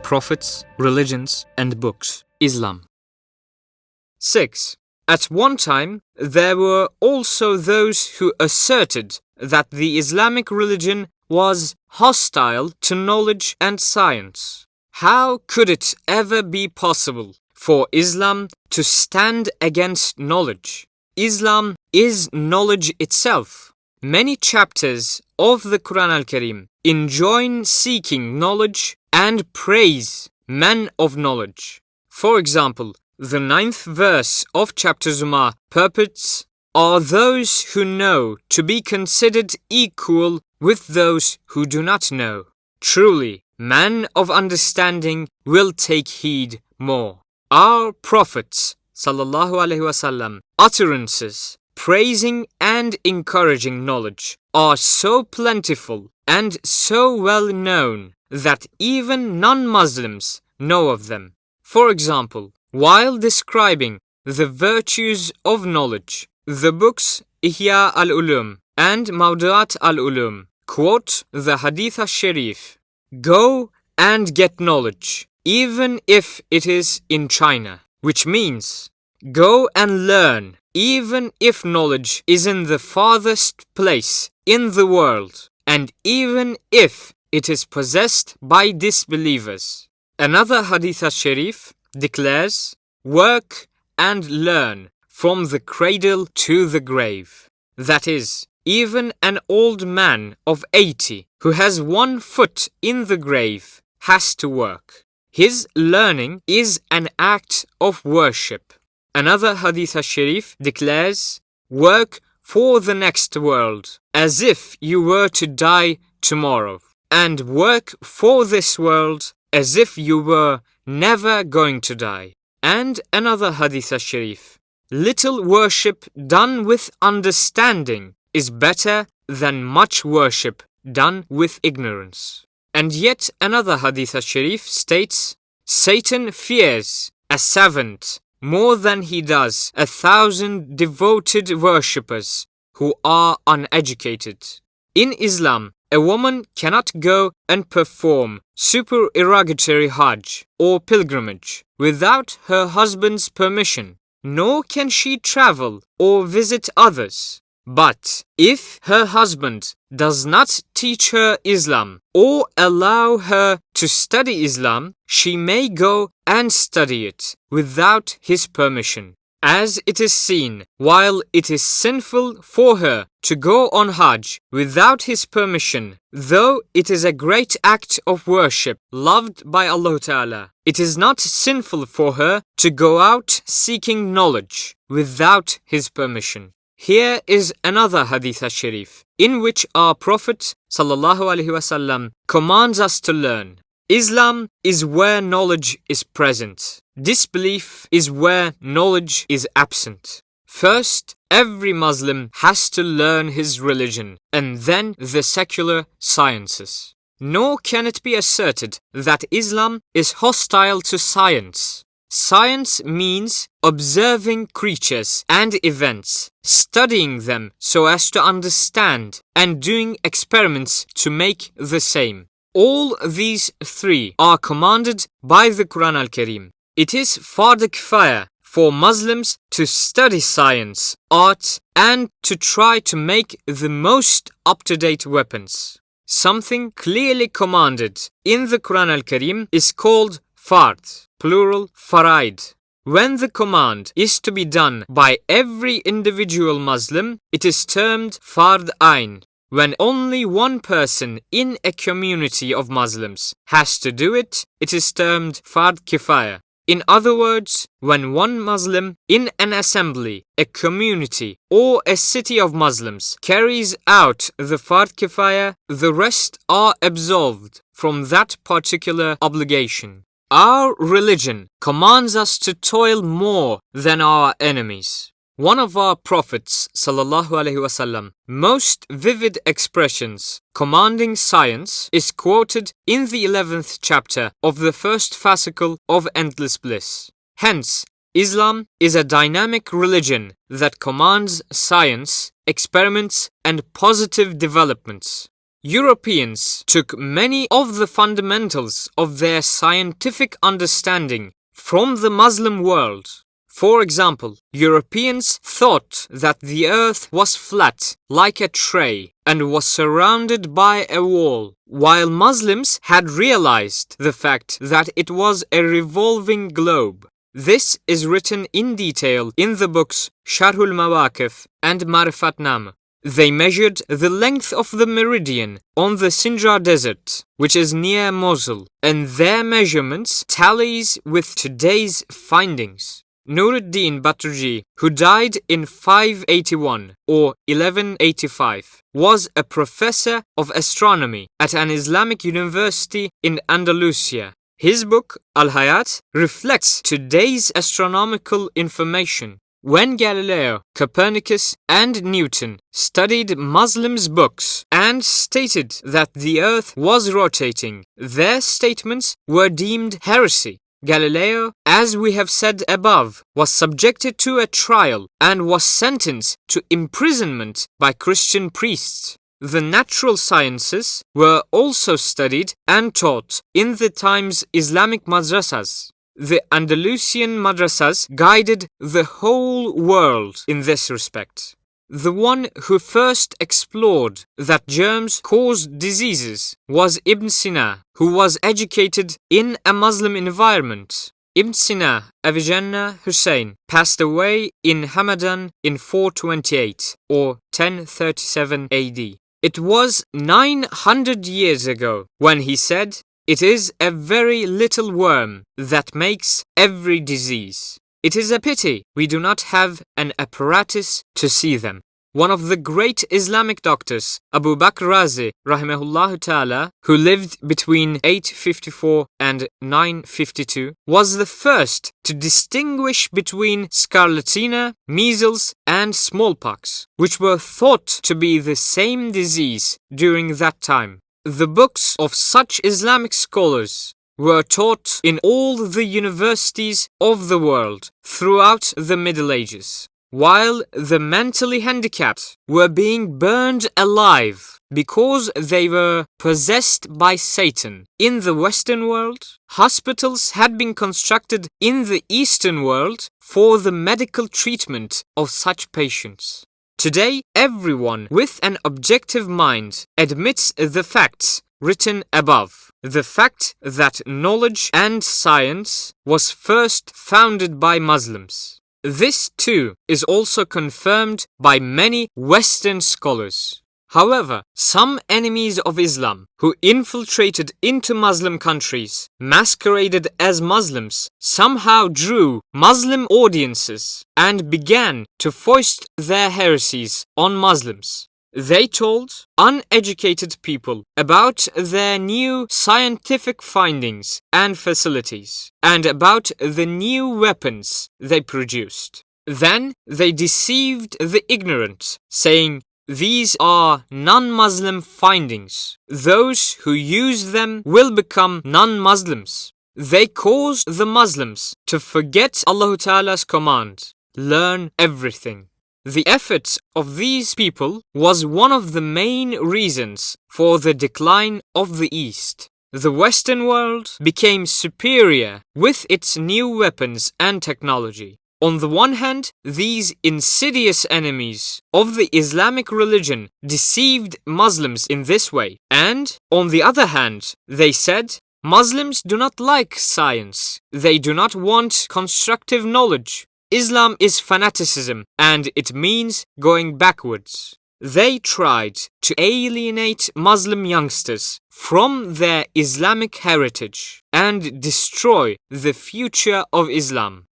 prophets, religions, and books. Islam. 6. At one time, there were also those who asserted that the Islamic religion was hostile to knowledge and science. How could it ever be possible for Islam to stand against knowledge? Islam is knowledge itself. Many chapters of the Quran al-Karim enjoin seeking knowledge and praise men of knowledge. For example, the 9th verse of chapter Zumar purports, "Are those who know to be considered equal with those who do not know? Truly, men of understanding will take heed more." Our Prophet's utterances praising and encouraging knowledge are so plentiful and so well known that even non-Muslims know of them. For example, while describing the virtues of knowledge, the books Ihya al-Ulum and Mawdu'at al-Ulum quote the Hadith al-Sharif, "Go and get knowledge, even if it is in China," which means, go and learn, even if knowledge is in the farthest place in the world, and even if it is possessed by disbelievers. Another Hadith al-Sharif declares, "Work and learn from the cradle to the grave." That is, even an old man of 80 who has one foot in the grave has to work. His learning is an act of worship. Another Hadith al-Sharif declares, "Work for the next world as if you were to die tomorrow, and work for this world as if you were never going to die." And another Hadith al-Sharif, "Little worship done with understanding is better than much worship done with ignorance." And yet another Hadith al-Sharif states, "Satan fears a servant more than he does 1,000 devoted worshippers who are uneducated." In Islam, a woman cannot go and perform supererogatory Hajj or pilgrimage without her husband's permission, nor can she travel or visit others. But if her husband does not teach her Islam or allow her to study Islam, she may go and study it without his permission. As it is seen, while it is sinful for her to go on Hajj without his permission, though it is a great act of worship loved by Allah Ta'ala, it is not sinful for her to go out seeking knowledge without his permission. Here is another Hadith al-Sharif in which our Prophet ﷺ commands us to learn. Islam is where knowledge is present. Disbelief is where knowledge is absent. First, every Muslim has to learn his religion and then the secular sciences. Nor can it be asserted that Islam is hostile to science. Science means observing creatures and events, studying them so as to understand, and doing experiments to make the same. All these three are commanded by the Quran al-Karim. It is fard kifaya for Muslims to study science, art, and to try to make the most up-to-date weapons. Something clearly commanded in the Quran al-Karim is called fard, plural faraid. When the command is to be done by every individual Muslim, it is termed fard ain. When only one person in a community of Muslims has to do it, it is termed fard kifaya. In other words, when one Muslim in an assembly, a community, or a city of Muslims carries out the fard kifaya, the rest are absolved from that particular obligation. Our religion commands us to toil more than our enemies. One of our Prophets ﷺ most vivid expressions commanding science is quoted in the 11th chapter of the first fascicle of Endless Bliss. Hence, Islam is a dynamic religion that commands science, experiments, and positive developments. Europeans took many of the fundamentals of their scientific understanding from the Muslim world. For example, Europeans thought that the earth was flat, like a tray, and was surrounded by a wall, while Muslims had realized the fact that it was a revolving globe. This is written in detail in the books Sharhul Mawaqif and Marifatnama. They measured the length of the meridian on the Sinjar Desert, which is near Mosul, and their measurements tallies with today's findings. Nuruddin Baturji, who died in 581 or 1185, was a professor of astronomy at an Islamic university in Andalusia. His book, Al-Hayat, reflects today's astronomical information. When Galileo, Copernicus, and Newton studied Muslims' books and stated that the earth was rotating, their statements were deemed heresy. Galileo, as we have said above, was subjected to a trial and was sentenced to imprisonment by Christian priests. The natural sciences were also studied and taught in the time's Islamic madrasas. The Andalusian madrasas guided the whole world in this respect. The one who first explored that germs caused diseases was Ibn Sina, who was educated in a Muslim environment. Ibn Sina, Avicenna Hussein, passed away in Hamadan in 428 or 1037 AD. It was 900 years ago when he said, "It is a very little worm that makes every disease. It is a pity we do not have an apparatus to see them." One of the great Islamic doctors, Abu Bakr Razi, rahimahullah ta'ala, who lived between 854 and 952, was the first to distinguish between scarlatina, measles, and smallpox, which were thought to be the same disease during that time. The books of such Islamic scholars were taught in all the universities of the world throughout the Middle Ages, while the mentally handicapped were being burned alive because they were possessed by Satan. In the Western world, hospitals had been constructed in the Eastern world for the medical treatment of such patients. Today, everyone with an objective mind admits the facts written above. The fact that knowledge and science was first founded by Muslims. This too is also confirmed by many Western scholars. However, some enemies of Islam who infiltrated into Muslim countries, masqueraded as Muslims, somehow drew Muslim audiences and began to foist their heresies on Muslims. They told uneducated people about their new scientific findings and facilities, and about the new weapons they produced. Then they deceived the ignorant, saying, "These are non-Muslim findings. Those who use them will become non-Muslims." They caused the Muslims to forget Allah Ta'ala's command, "Learn everything." The efforts of these people was one of the main reasons for the decline of the East. The Western world became superior with its new weapons and technology. On the one hand, these insidious enemies of the Islamic religion deceived Muslims in this way, and on the other hand, they said, Muslims do not like science. They do not want constructive knowledge. Islam is fanaticism and it means going backwards. They tried to alienate Muslim youngsters from their Islamic heritage and destroy the future of Islam.